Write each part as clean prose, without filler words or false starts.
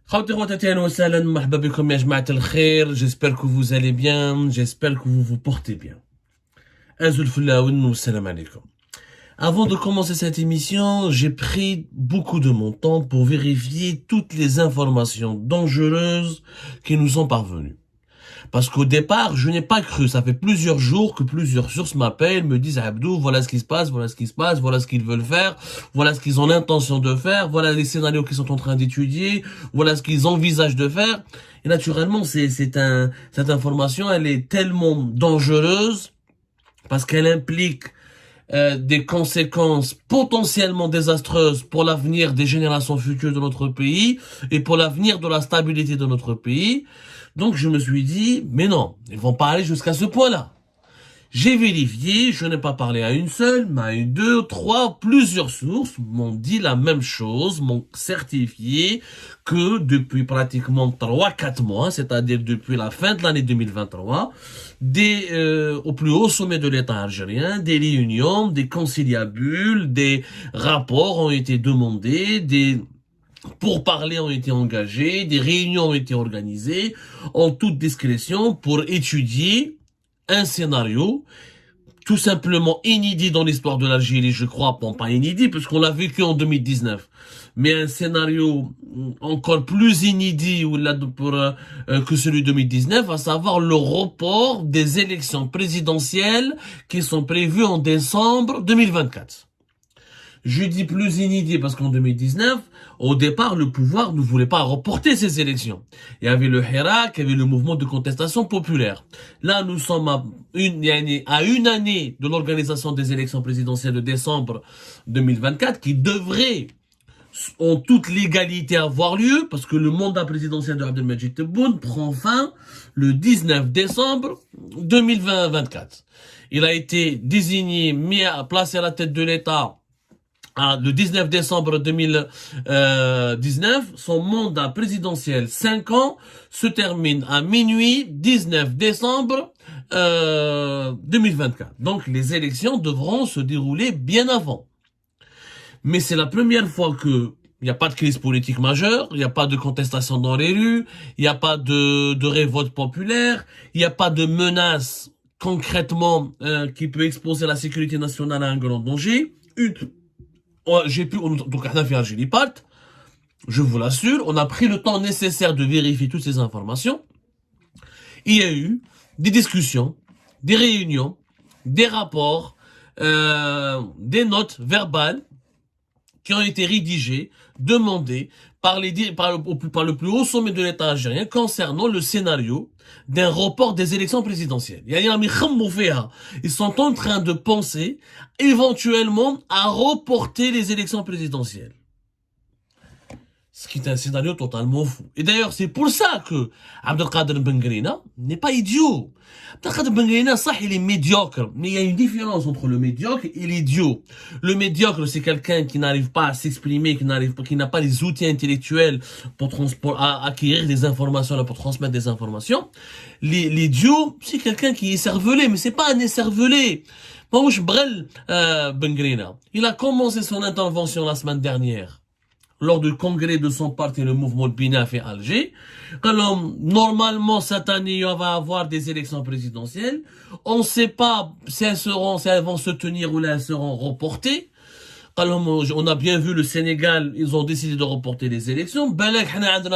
J'espère que vous allez bien, j'espère que vous vous portez bien. Salam alaikum. Avant de commencer cette émission, j'ai pris beaucoup de mon temps pour vérifier toutes les informations dangereuses qui nous sont parvenues. Parce qu'au départ, je n'ai pas cru. Ça fait plusieurs jours que plusieurs sources m'appellent, me disent Abdou, voilà ce qui se passe, voilà ce qui se passe, voilà ce qu'ils veulent faire, voilà ce qu'ils ont l'intention de faire, voilà les scénarios qu'ils sont en train d'étudier, voilà ce qu'ils envisagent de faire. Et naturellement, cette information, elle est tellement dangereuse parce qu'elle implique des conséquences potentiellement désastreuses pour l'avenir des générations futures de notre pays et pour l'avenir de la stabilité de notre pays. Donc je me suis dit, mais non, ils vont pas aller jusqu'à ce point-là. J'ai vérifié, je n'ai pas parlé à une seule, mais à une, deux, trois, plusieurs sources m'ont dit la même chose, m'ont certifié que depuis pratiquement 3-4 mois, c'est-à-dire depuis la fin de l'année 2023, au plus haut sommet de l'État algérien, des réunions, des conciliabules, des rapports ont été demandés, des pourparlers ont été engagés, des réunions ont été organisées en toute discrétion pour étudier un scénario tout simplement inédit dans l'histoire de l'Algérie, je crois, bon, pas inédit, puisqu'on l'a vécu en 2019, mais un scénario encore plus inédit que celui de 2019, à savoir le report des élections présidentielles qui sont prévues en décembre 2024. Je dis plus inédit parce qu'en 2019, au départ, le pouvoir ne voulait pas reporter ces élections. Il y avait le Hirak, il y avait le mouvement de contestation populaire. Là, nous sommes à une année de l'organisation des élections présidentielles de décembre 2024 qui devraient en toute légalité avoir lieu parce que le mandat présidentiel de Abdelmadjid Tebboune prend fin le 19 décembre 2024. Il a été désigné, placé à la tête de l'État le 19 décembre 2019, son mandat présidentiel 5 ans se termine à minuit 19 décembre 2024. Donc les élections devront se dérouler bien avant. Mais c'est la première fois que il n'y a pas de crise politique majeure, il n'y a pas de contestation dans les rues, il n'y a pas de révolte populaire, il n'y a pas de menace concrètement qui peut exposer la sécurité nationale à un grand danger. Donc on a fait un Gélipart, je vous l'assure, on a pris le temps nécessaire de vérifier toutes ces informations. Il y a eu des discussions, des réunions, des rapports, des notes verbales qui ont été rédigées, demandées par le plus haut sommet de l'État algérien concernant le scénario d'un report des élections présidentielles. Ils sont en train de penser éventuellement à reporter les élections présidentielles. Ce qui est un scénario totalement fou. Et d'ailleurs, c'est pour ça que Abdelkader Bengrina n'est pas idiot. Abdelkader Bengrina, ça, il est médiocre. Mais il y a une différence entre le médiocre et l'idiot. Le médiocre, c'est quelqu'un qui n'arrive pas à s'exprimer, qui n'a pas les outils intellectuels pour acquérir des informations, pour transmettre des informations. L'idiot, c'est quelqu'un qui est cervelé, mais c'est pas un écervelé. Bengrina, il a commencé son intervention la semaine dernière lors du congrès de son parti, le mouvement de Binaf et Alger. Normalement, cette année, il va y avoir des élections présidentielles. On ne sait pas si elles vont se tenir ou elles seront reportées. On a bien vu le Sénégal, ils ont décidé de reporter les élections.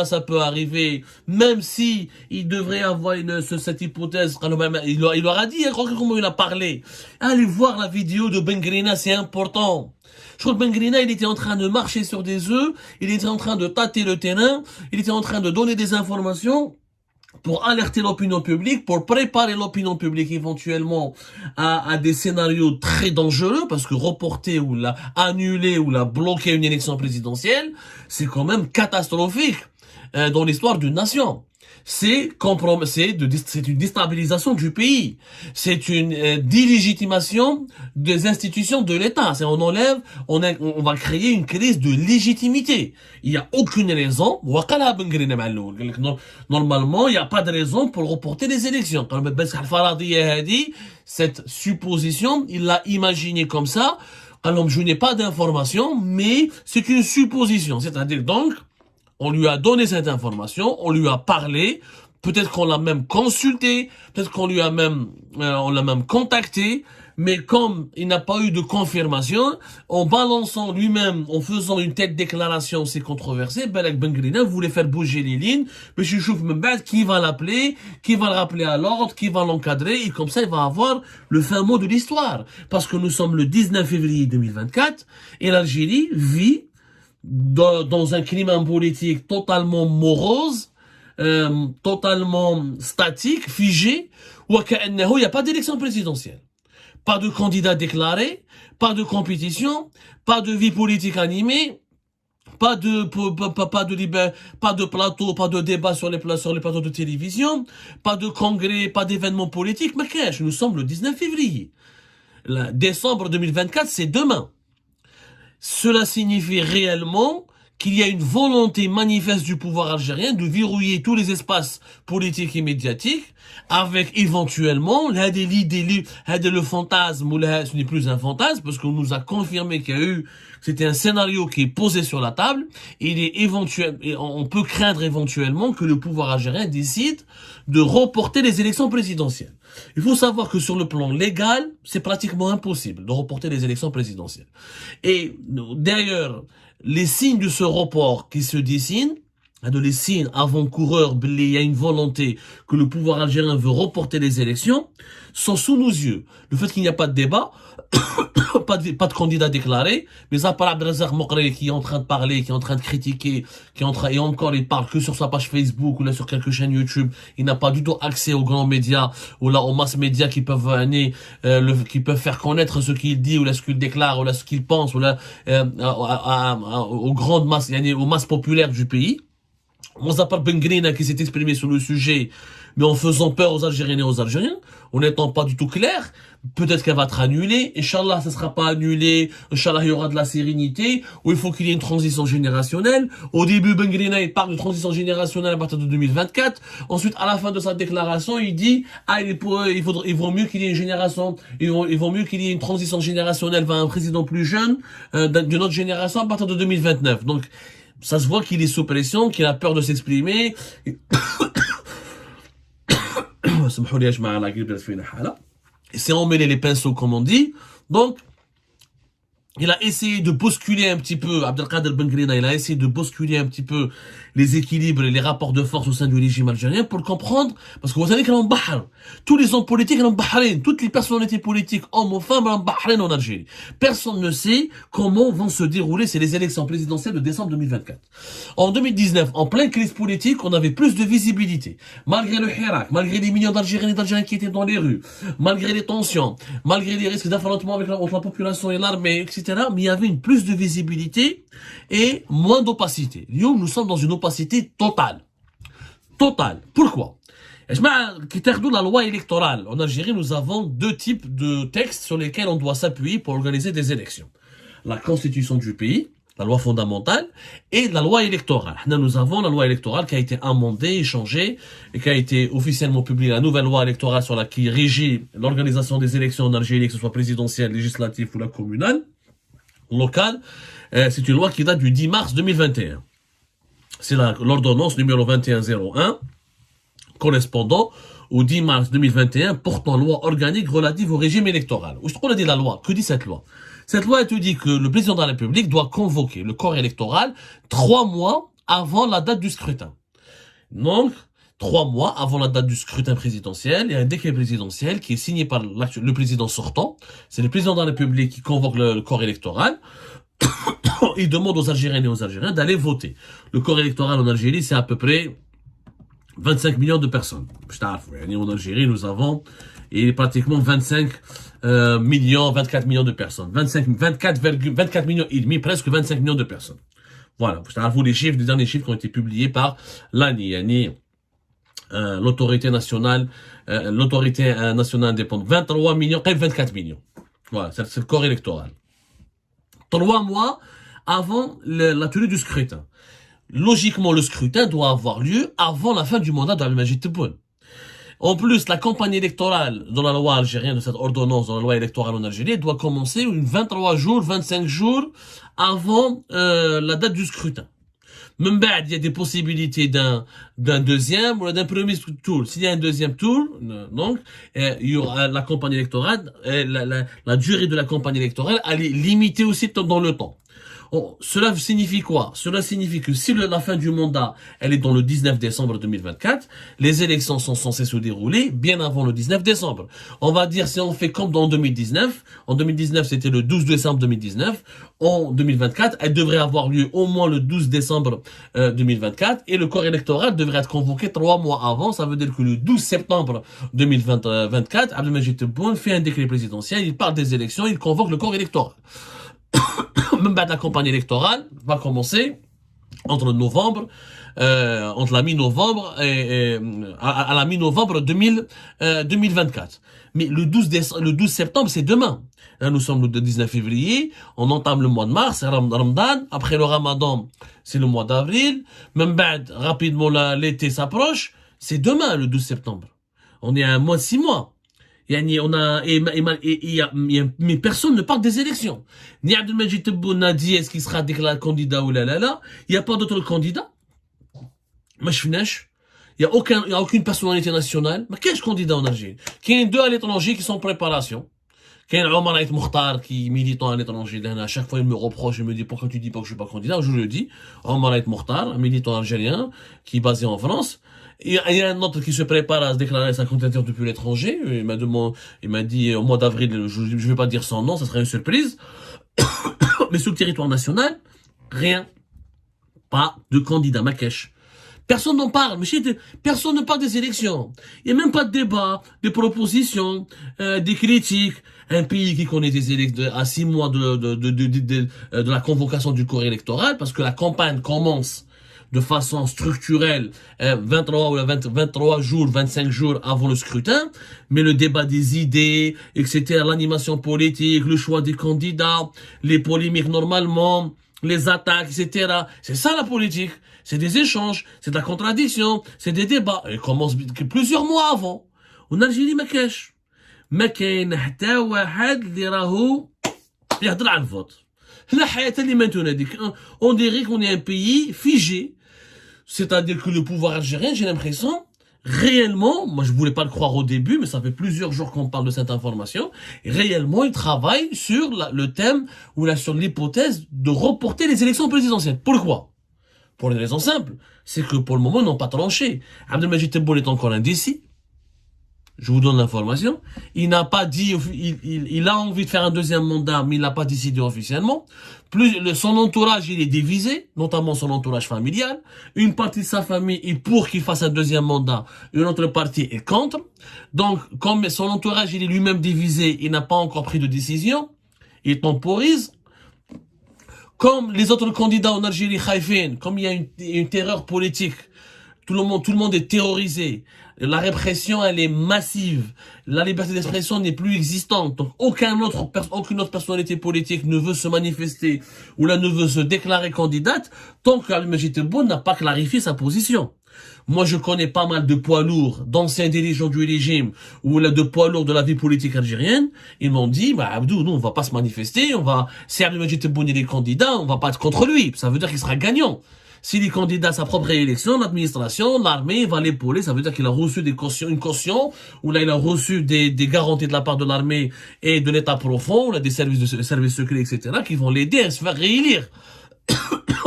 Ça peut arriver, même si il devrait avoir cette hypothèse. Il leur a dit, comment il a parlé. Allez voir la vidéo de Bengrina, c'est important. Je crois que Bengrina, il était en train de marcher sur des œufs, il était en train de tâter le terrain, il était en train de donner des informations pour alerter l'opinion publique, pour préparer l'opinion publique éventuellement à des scénarios très dangereux, parce que reporter ou annuler ou bloquer une élection présidentielle, c'est quand même catastrophique dans l'histoire d'une nation. C'est une déstabilisation du pays. C'est une délégitimation des institutions de l'État. On va créer une crise de légitimité. Il n'y a aucune raison. Normalement, il n'y a pas de raison pour reporter les élections. Cette supposition, il l'a imaginé comme ça. Alors, je n'ai pas d'informations, mais c'est une supposition. C'est-à-dire donc, On lui a donné cette information, on lui a parlé, peut-être qu'on l'a même consulté, peut-être qu'on lui a même, on l'a même contacté, mais comme il n'a pas eu de confirmation, en balançant lui-même, en faisant une telle déclaration aussi controversée, Balak Bengrina voulait faire bouger les lignes, mais je trouve même qui va l'appeler, qui va le rappeler à l'ordre, qui va l'encadrer, et comme ça il va avoir le fin mot de l'histoire. Parce que nous sommes le 19 février 2024, et l'Algérie vit dans un climat politique totalement morose, totalement statique, figé, où il n'y a pas d'élection présidentielle. Pas de candidat déclaré, pas de compétition, pas de vie politique animée, pas de plateau, pas de débat sur les plateaux de télévision, pas de congrès, pas d'événements politiques. Mais qu'est-ce? Nous sommes le 19 février. Décembre 2024, c'est demain. Cela signifie réellement qu'il y a une volonté manifeste du pouvoir algérien de verrouiller tous les espaces politiques et médiatiques, avec éventuellement l'idée, le fantasme, ou ce n'est plus un fantasme, parce qu'on nous a confirmé qu'il y a eu, c'était un scénario qui est posé sur la table, et il est éventuel, et on peut craindre éventuellement que le pouvoir algérien décide de reporter les élections présidentielles. Il faut savoir que sur le plan légal, c'est pratiquement impossible de reporter les élections présidentielles. Et d'ailleurs, les signes de ce report qui se dessinent, les signes avant-coureurs, il y a une volonté que le pouvoir algérien veut reporter les élections, sont sous nos yeux. Le fait qu'il n'y a pas de débat, pas de candidat déclaré, mais à part Abdelazar Mokri qui est en train de parler, qui est en train de critiquer, et encore il parle que sur sa page Facebook ou là sur quelques chaînes YouTube, il n'a pas du tout accès aux grands médias ou là aux masses médias qui peuvent qui peuvent faire connaître ce qu'il dit ou là ce qu'il déclare ou là ce qu'il pense ou là aux grandes masses, aux masses populaires du pays. Mouzappar Bengrina qui s'est exprimé sur le sujet, mais en faisant peur aux Algériens et aux Algériens, en n'étant pas du tout clair, peut-être qu'elle va être annulée, Inch'Allah ça sera pas annulé, Inch'Allah il y aura de la sérénité, ou il faut qu'il y ait une transition générationnelle. Au début Bengrina il parle de transition générationnelle à partir de 2024, ensuite à la fin de sa déclaration il dit, il vaut mieux qu'il y ait une génération, il vaut mieux qu'il y ait une transition générationnelle vers un président plus jeune, d'une autre génération à partir de 2029. Donc, ça se voit qu'il est sous pression, qu'il a peur de s'exprimer. Et c'est emmêler les pinceaux, comme on dit. Donc, il a essayé de bousculer un petit peu, Abdelkader Bengrina, il a essayé de bousculer un petit peu les équilibres et les rapports de force au sein du régime algérien pour comprendre, parce que vous savez qu'en Bahreïn, tous les hommes politiques en Bahreïn, toutes les personnalités politiques, hommes ou femmes en Bahreïn en Algérie. Personne ne sait comment vont se dérouler les élections présidentielles de décembre 2024. En 2019, en pleine crise politique, on avait plus de visibilité. Malgré le Hirak, malgré les millions d'Algériens et d'Algériens qui étaient dans les rues, malgré les tensions, malgré les risques d'affrontement entre la population et l'armée, etc., mais il y avait une plus de visibilité et moins d'opacité. Nous sommes dans une opacité totale. Totale. Pourquoi? La loi électorale. En Algérie, nous avons deux types de textes sur lesquels on doit s'appuyer pour organiser des élections. La constitution du pays, la loi fondamentale, et la loi électorale. Nous avons la loi électorale qui a été amendée, changée, et qui a été officiellement publiée, la nouvelle loi électorale sur qui régit l'organisation des élections en Algérie, que ce soit présidentielle, législative ou la communale, locale. C'est une loi qui date du 10 mars 2021. C'est l'ordonnance numéro 2101, correspondant au 10 mars 2021, portant loi organique relative au régime électoral. Où je te dit la loi? Que dit cette loi? Cette loi, elle te dit que le président de la République doit convoquer le corps électoral 3 mois avant la date du scrutin. Donc, 3 mois avant la date du scrutin présidentiel, il y a un décret présidentiel qui est signé par le président sortant. C'est le président de la République qui convoque le corps électoral. Il demande aux Algériennes et aux Algériens d'aller voter. Le corps électoral en Algérie, c'est à peu près 25 millions de personnes. En Algérie, nous avons pratiquement 25 millions, 24 millions de personnes. 24 millions et demi, presque 25 millions de personnes. Voilà, vous les chiffres, les derniers chiffres qui ont été publiés par l'ANI, l'autorité nationale indépendante. 23 millions, 24 millions. Voilà, c'est le corps électoral. 3 mois avant la tenue du scrutin. Logiquement, le scrutin doit avoir lieu avant la fin du mandat d'Abdelmajid Tebboune. En plus, la campagne électorale dans la loi algérienne, de cette ordonnance dans la loi électorale en Algérie, doit commencer 23 jours, 25 jours avant la date du scrutin. Même il y a des possibilités d'un deuxième ou d'un premier tour. S'il y a un deuxième tour, donc il y aura la campagne électorale, la durée de la campagne électorale, elle est limitée aussi dans le temps. Cela signifie quoi? Cela signifie que si la fin du mandat, elle est dans le 19 décembre 2024, les élections sont censées se dérouler bien avant le 19 décembre. On va dire, si on fait comme dans 2019, en 2019 c'était le 12 décembre 2019, en 2024, elle devrait avoir lieu au moins le 12 décembre 2024, et le corps électoral devrait être convoqué 3 mois avant. Ça veut dire que le 12 septembre 2024, Abdelmajid Tebboune fait un décret présidentiel, il parle des élections, il convoque le corps électoral. Même la campagne électorale va commencer entre la mi-novembre et à la mi-novembre 2024. Mais le 12 septembre, c'est demain. Là, nous sommes le 19 février, on entame le mois de mars, Ramadan. Après le Ramadan, c'est le mois d'avril. Même rapidement, l'été s'approche. C'est demain, le 12 septembre. On est à un mois, 6 mois. Mais personne ne parle des élections. Ni Abdelmajid Tebboune n'a dit est-ce qu'il sera déclaré candidat ou là. Il n'y a pas d'autre candidat. Il n'y a aucune personnalité nationale. Mais quel candidat en Algérie? Il y a deux à l'étranger qui sont en préparation. Il y a Omar Aït Mokhtar qui est militant à l'étranger. À chaque fois, il me reproche, il me dit pourquoi tu dis pas que je suis pas candidat? Je le dis. Omar Aït Mokhtar, un militant algérien qui est basé en France. Il y a un autre qui se prépare à se déclarer sa candidature depuis l'étranger. Il m'a dit au mois d'avril, je ne vais pas dire son nom, ça serait une surprise. Mais sur le territoire national, rien. Pas de candidat Marrakech. Personne n'en parle, personne ne parle des élections. Il n'y a même pas de débat, des propositions, des critiques. Un pays qui connaît des élections à 6 mois de la convocation du corps électoral, parce que la campagne commence de façon structurelle 23 jours, 25 jours avant le scrutin, mais le débat des idées, etc., l'animation politique, le choix des candidats, les polémiques normalement, les attaques, etc. C'est ça la politique. C'est des échanges, c'est de la contradiction, c'est des débats. Et commence plusieurs mois avant. En Algérie, ما كاش. ما كاين حتى واحد اللي راهو يهضر على الفوت. لا حياة لمن تناديك. On dirait qu'on est un pays figé. C'est-à-dire que le pouvoir algérien, j'ai l'impression, réellement, moi je voulais pas le croire au début, mais ça fait plusieurs jours qu'on parle de cette information, réellement il travaille sur le thème ou sur l'hypothèse de reporter les élections présidentielles. Pourquoi? Pour une raison simple, c'est que pour le moment ils n'ont pas tranché. Abdelmajid Tebboune est encore indécis. Je vous donne l'information. Il n'a pas dit, il a envie de faire un deuxième mandat, mais il n'a pas décidé officiellement. Son entourage, il est divisé, notamment son entourage familial. Une partie de sa famille est pour qu'il fasse un deuxième mandat. Une autre partie est contre. Donc, comme son entourage, il est lui-même divisé, il n'a pas encore pris de décision. Il temporise. Comme les autres candidats en Algérie, Khaïfin, comme il y a une terreur politique, tout le monde est terrorisé. La répression, elle est massive. La liberté d'expression n'est plus existante. Donc, aucune autre personnalité politique ne veut se manifester ou là ne veut se déclarer candidate tant qu'Abdelmajid Tebboune n'a pas clarifié sa position. Moi, je connais pas mal de poids lourds, d'anciens dirigeants du régime ou là de poids lourds de la vie politique algérienne. Ils m'ont dit, Abdou, nous, on va pas se manifester. Si Abdelmajid Tebboune est candidat, on va pas être contre lui. Ça veut dire qu'il sera gagnant. S'il est candidat à sa propre élection, l'administration, l'armée va l'épauler. Ça veut dire qu'il a reçu une caution, ou là il a reçu des garanties de la part de l'armée et de l'État profond, ou là des services secrets, etc., qui vont l'aider à se faire réélire.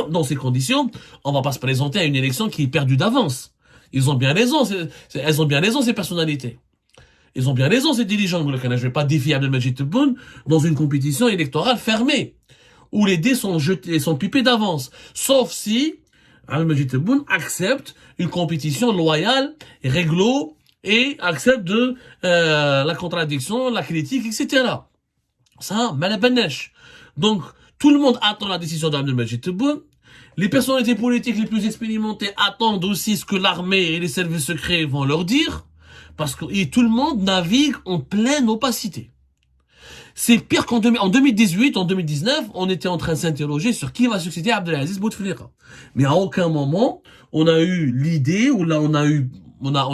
Dans ces conditions, on va pas se présenter à une élection qui est perdue d'avance. Ils ont bien raison, elles ont bien raison, ces personnalités. Ils ont bien raison, ces dirigeants. Je ne vais pas défier Abdelmajid Tebboune dans une compétition électorale fermée, où les dés sont pipés d'avance. Sauf si Abdelmajid Tebboune accepte une compétition loyale, réglo, et accepte la contradiction, la critique, etc. Ça, malabanesh. Donc, tout le monde attend la décision d'Abdelmajid Tebboune. Les personnalités politiques les plus expérimentées attendent aussi ce que l'armée et les services secrets vont leur dire, parce que tout le monde navigue en pleine opacité. C'est pire qu'en 2018, en 2019, on était en train de s'interroger sur qui va succéder à Abdelaziz Bouteflika. Mais à aucun moment, on a eu l'idée, ou là on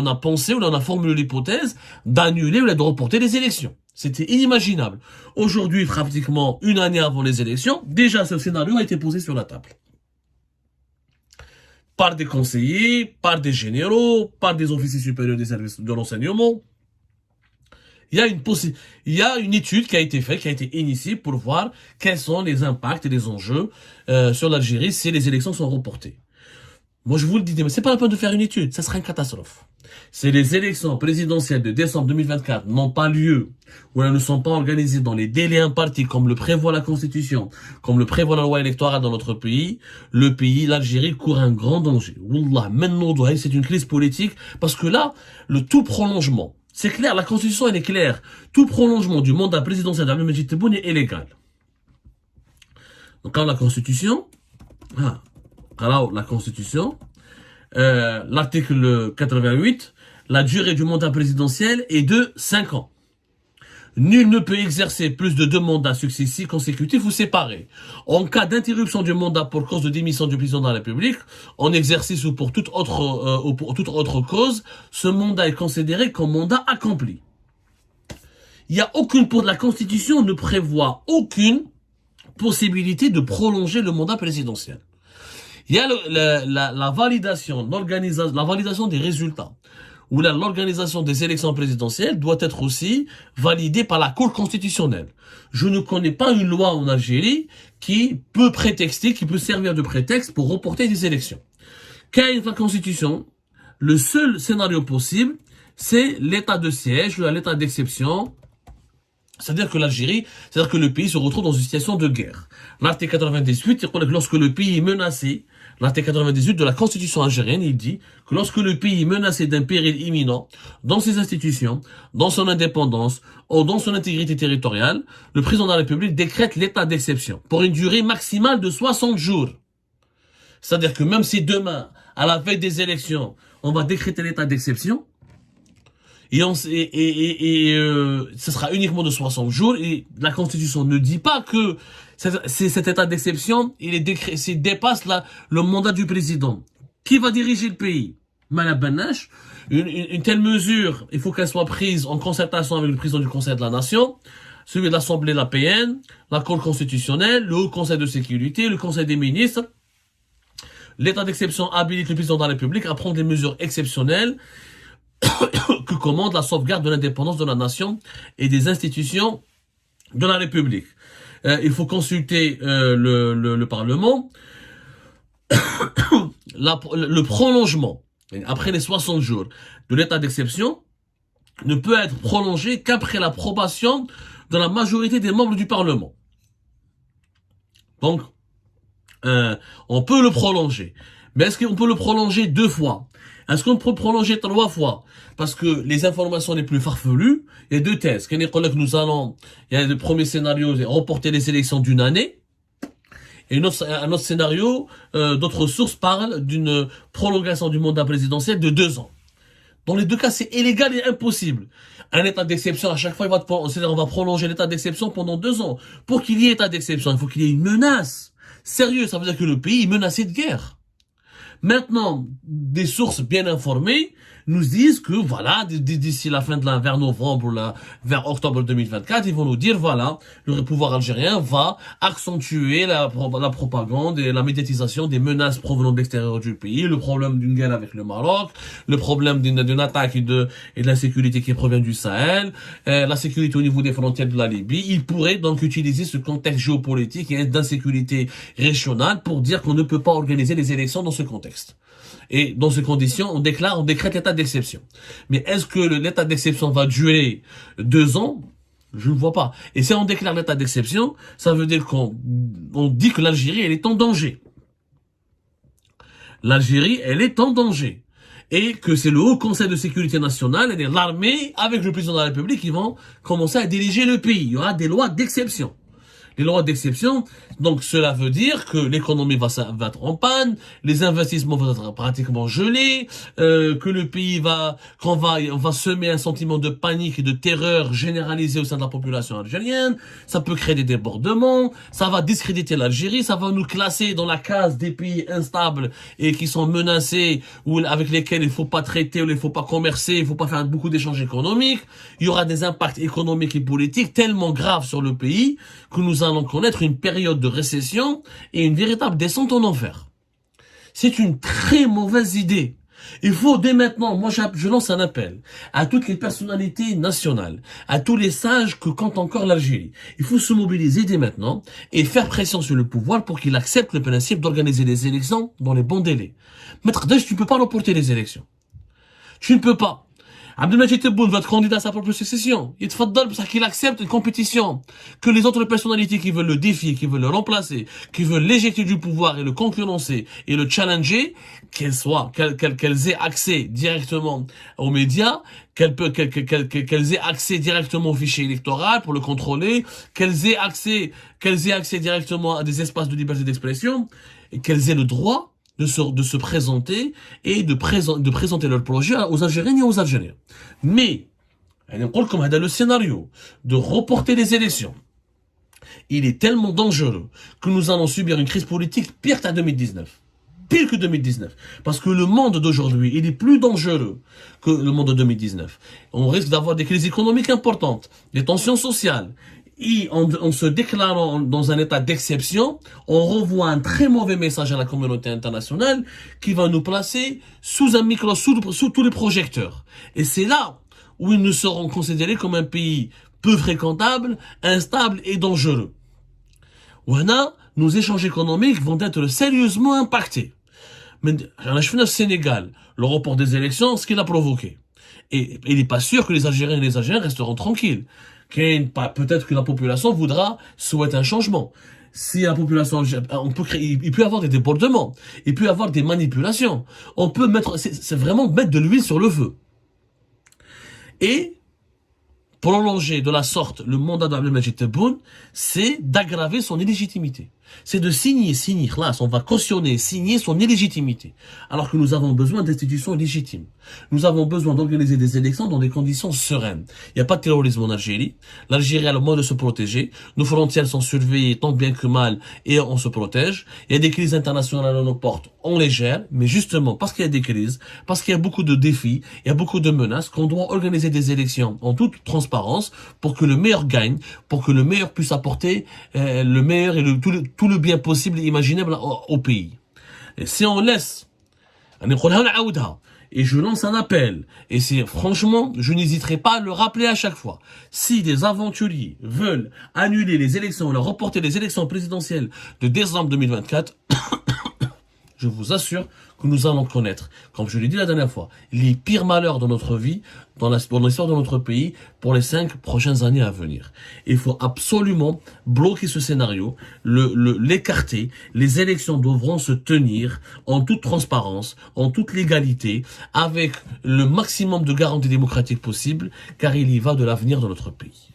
a pensé, ou là on a formulé l'hypothèse d'annuler ou de reporter les élections. C'était inimaginable. Aujourd'hui, pratiquement une année avant les élections, déjà ce scénario a été posé sur la table. par des conseillers, par des généraux, par des officiers supérieurs des services de renseignement. Il y a une étude qui a été faite, qui a été initiée pour voir quels sont les impacts et les enjeux sur l'Algérie si les élections sont reportées. Moi, je vous le dis, mais c'est pas la peine de faire une étude, ça sera une catastrophe. Si les élections présidentielles de décembre 2024 n'ont pas lieu, ou elles ne sont pas organisées dans les délais impartis, comme le prévoit la Constitution, comme le prévoit la loi électorale dans notre pays, l'Algérie court un grand danger. Wallah, maintenant, c'est une crise politique, parce que là, le tout prolongement, c'est clair, la Constitution, elle est claire. Tout prolongement du mandat présidentiel d'Abdelmadjid Tebboune est illégal. Donc, quand la Constitution, l'article 88, la durée du mandat présidentiel est de 5 ans. Nul ne peut exercer plus de 2 mandats successifs, consécutifs ou séparés. En cas d'interruption du mandat pour cause de démission du président de la République, en exercice ou pour toute autre cause, ce mandat est considéré comme mandat accompli. La Constitution ne prévoit aucune possibilité de prolonger le mandat présidentiel. Il y a la validation des résultats ou l'organisation des élections présidentielles doit être aussi validée par la Cour constitutionnelle. Je ne connais pas une loi en Algérie qui peut servir de prétexte pour reporter des élections. Quelle est la Constitution? Le seul scénario possible, c'est l'état de siège ou l'état d'exception. C'est-à-dire que le pays se retrouve dans une situation de guerre. L'article 98, il dit que lorsque le pays est menacé, l'article 98 de la Constitution algérienne, il dit que lorsque le pays est menacé d'un péril imminent dans ses institutions, dans son indépendance ou dans son intégrité territoriale, le président de la République décrète l'état d'exception pour une durée maximale de 60 jours. C'est-à-dire que même si demain, à la veille des élections, on va décréter l'état d'exception, ce sera uniquement de 60 jours et la Constitution ne dit pas que cet état d'exception, dépasse le mandat du président. Qui va diriger le pays? Malabanache. Une telle mesure, il faut qu'elle soit prise en concertation avec le président du Conseil de la Nation, celui de l'Assemblée de la PN, la Cour constitutionnelle, le Haut Conseil de sécurité, le Conseil des ministres. L'état d'exception habilite le président de la République à prendre des mesures exceptionnelles que commande la sauvegarde de l'indépendance de la nation et des institutions de la République. Il faut consulter le Parlement. Le prolongement, après les 60 jours de l'état d'exception, ne peut être prolongé qu'après l'approbation de la majorité des membres du Parlement. Donc, on peut le prolonger. Mais est-ce qu'on peut le prolonger 2 fois? Est-ce qu'on peut prolonger 3 fois? Parce que les informations les plus farfelues, il y a 2 thèses. Il y a le premier scénario, c'est reporter les élections d'1 année. Et un autre scénario, d'autres sources parlent d'une prolongation du mandat présidentiel de 2 ans. Dans les 2 cas, c'est illégal et impossible. Un état d'exception, à chaque fois, on va prolonger l'état d'exception pendant 2 ans. Pour qu'il y ait état d'exception, il faut qu'il y ait une menace. Sérieux, ça veut dire que le pays est menacé de guerre. Maintenant, des sources bien informées nous disent que voilà, d'ici la fin vers novembre ou vers octobre 2024, ils vont nous dire voilà, le pouvoir algérien va accentuer la propagande et la médiatisation des menaces provenant de l'extérieur du pays, le problème d'une guerre avec le Maroc, le problème d'une attaque et de l'insécurité qui provient du Sahel, la sécurité au niveau des frontières de la Libye. Ils pourraient donc utiliser ce contexte géopolitique et d'insécurité régionale pour dire qu'on ne peut pas organiser les élections dans ce contexte. Et dans ces conditions, on décrète l'état d'exception. Mais est-ce que l'état d'exception va durer 2 ans? Je ne vois pas. Et si on déclare l'état d'exception, ça veut dire qu'on dit que l'Algérie, elle est en danger. L'Algérie, elle est en danger. Et que c'est le Haut Conseil de sécurité nationale et l'armée, avec le président de la République, qui vont commencer à diriger le pays. Il y aura des lois d'exception. Les lois d'exception, donc cela veut dire que l'économie va être en panne, les investissements vont être pratiquement gelés, que le pays on va semer un sentiment de panique et de terreur généralisé au sein de la population algérienne, ça peut créer des débordements, ça va discréditer l'Algérie, ça va nous classer dans la case des pays instables et qui sont menacés ou avec lesquels il faut pas traiter, ou il faut pas commercer, il faut pas faire beaucoup d'échanges économiques. Il y aura des impacts économiques et politiques tellement graves sur le pays que nous allons connaître une période de récession et une véritable descente en enfer. C'est une très mauvaise idée. Il faut dès maintenant, moi je lance un appel à toutes les personnalités nationales, à tous les sages que compte encore l'Algérie. Il faut se mobiliser dès maintenant et faire pression sur le pouvoir pour qu'il accepte le principe d'organiser les élections dans les bons délais. Maître Dej, tu ne peux pas reporter les élections. Tu ne peux pas. Abdelmajid Tebboune va être candidat à sa propre succession. Il te fait parce qu'il accepte une compétition. Que les autres personnalités qui veulent le défier, qui veulent le remplacer, qui veulent l'éjecter du pouvoir et le concurrencer et le challenger, qu'elles aient accès directement aux médias, qu'elles aient accès directement au fichier électoral pour le contrôler, qu'elles aient accès directement à des espaces de liberté d'expression, et qu'elles aient le droit de se présenter et de présenter leur projet aux Algériennes et aux Algériens. Mais, comme le scénario de reporter les élections, il est tellement dangereux que nous allons subir une crise politique pire qu'en 2019. Pire que 2019. Parce que le monde d'aujourd'hui, il est plus dangereux que le monde de 2019. On risque d'avoir des crises économiques importantes, des tensions sociales. Et en se déclarant dans un état d'exception, on renvoie un très mauvais message à la communauté internationale qui va nous placer sous tous les projecteurs. Et c'est là où ils nous seront considérés comme un pays peu fréquentable, instable et dangereux. Voilà, nos échanges économiques vont être sérieusement impactés. Mais le Sénégal, le report des élections, ce qu'il a provoqué. Et il n'est pas sûr que les Algériens et les Algériens resteront tranquilles. Peut-être que la population souhaite un changement. Si la population, il peut y avoir des débordements, il peut y avoir des manipulations. On peut c'est vraiment mettre de l'huile sur le feu. Et prolonger de la sorte le mandat d'Abdelmajid Tebboune, c'est d'aggraver son illégitimité. C'est de signer, là, on va cautionner, signer son illégitimité. Alors que nous avons besoin d'institutions légitimes. Nous avons besoin d'organiser des élections dans des conditions sereines. Il n'y a pas de terrorisme en Algérie. L'Algérie a le moyen de se protéger. Nos frontières sont surveillées tant bien que mal et on se protège. Il y a des crises internationales à nos portes, on les gère. Mais justement, parce qu'il y a des crises, parce qu'il y a beaucoup de défis, il y a beaucoup de menaces, qu'on doit organiser des élections en toute transparence pour que le meilleur gagne, pour que le meilleur puisse apporter le meilleur et tout le bien possible et imaginable au pays. Et si on laisse, et je lance un appel, et franchement, je n'hésiterai pas à le rappeler à chaque fois. Si des aventuriers veulent annuler les élections, ou reporter les élections présidentielles de décembre 2024, je vous assure que nous allons connaître, comme je l'ai dit la dernière fois, les pires malheurs de notre vie, dans l'histoire de notre pays, pour les 5 prochaines années à venir. Il faut absolument bloquer ce scénario, l'écarter. Les élections devront se tenir en toute transparence, en toute légalité, avec le maximum de garanties démocratiques possibles, car il y va de l'avenir de notre pays.